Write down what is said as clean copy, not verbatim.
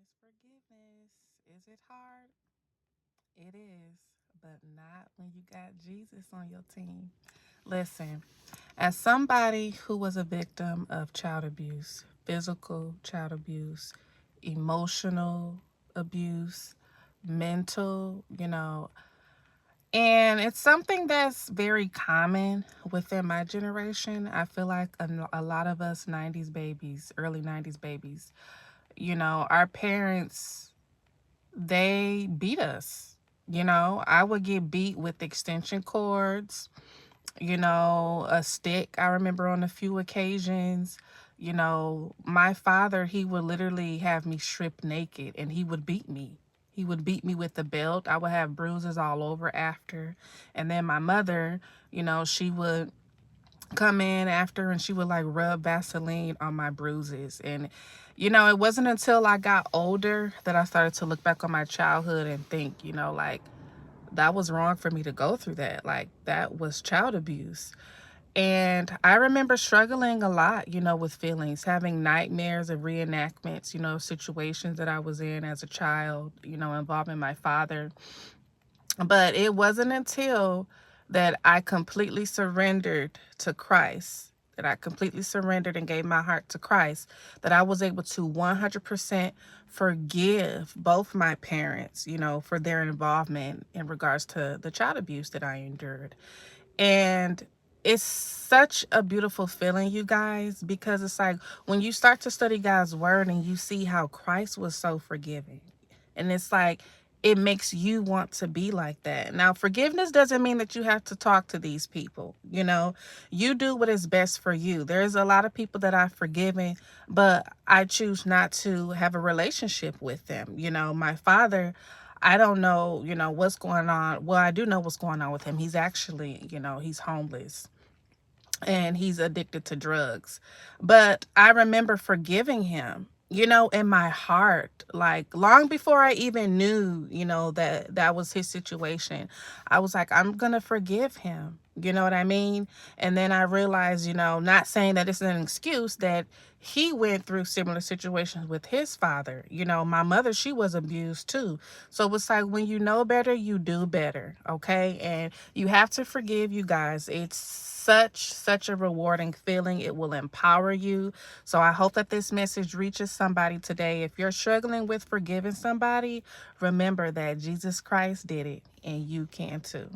is forgiveness. Is it hard? It is, but not when you got Jesus on your team. Listen, as somebody who was a victim of child abuse, physical child abuse, emotional abuse, mental, and it's something that's very common within my generation. I feel like a lot of us 90s babies, early 90s babies, our parents, they beat us. I would get beat with extension cords, a stick. I remember on a few occasions, my father, he would literally have me stripped naked and he would beat me. He would beat me with the belt. I would have bruises all over after. And then my mother, she would come in after and she would like rub Vaseline on my bruises. And, it wasn't until I got older that I started to look back on my childhood and think, like, that was wrong for me to go through that. Like, that was child abuse. And I remember struggling a lot, with feelings, having nightmares of reenactments, situations that I was in as a child, involving my father. But it wasn't until that I completely surrendered to Christ, that I completely surrendered and gave my heart to Christ, that I was able to 100% forgive both my parents, for their involvement in regards to the child abuse that I endured. And it's such a beautiful feeling, you guys, because it's like when you start to study God's word and you see how Christ was so forgiving. And it's like it makes you want to be like that. Now, forgiveness doesn't mean that you have to talk to these people. You do what is best for you. There's a lot of people that I've forgiven, but I choose not to have a relationship with them. My father, I don't know, what's going on. Well, I do know what's going on with him. He's actually, he's homeless and he's addicted to drugs. But I remember forgiving him, in my heart, like long before I even knew, that that was his situation. I was like, I'm going to forgive him. You know what I mean? And then I realized, not saying that it's an excuse, that he went through similar situations with his father. My mother, she was abused too. So it's like when you know better, you do better. Okay. And you have to forgive, you guys. It's such a rewarding feeling. It will empower you. So I hope that this message reaches somebody today. If you're struggling with forgiving somebody, remember that Jesus Christ did it and you can too.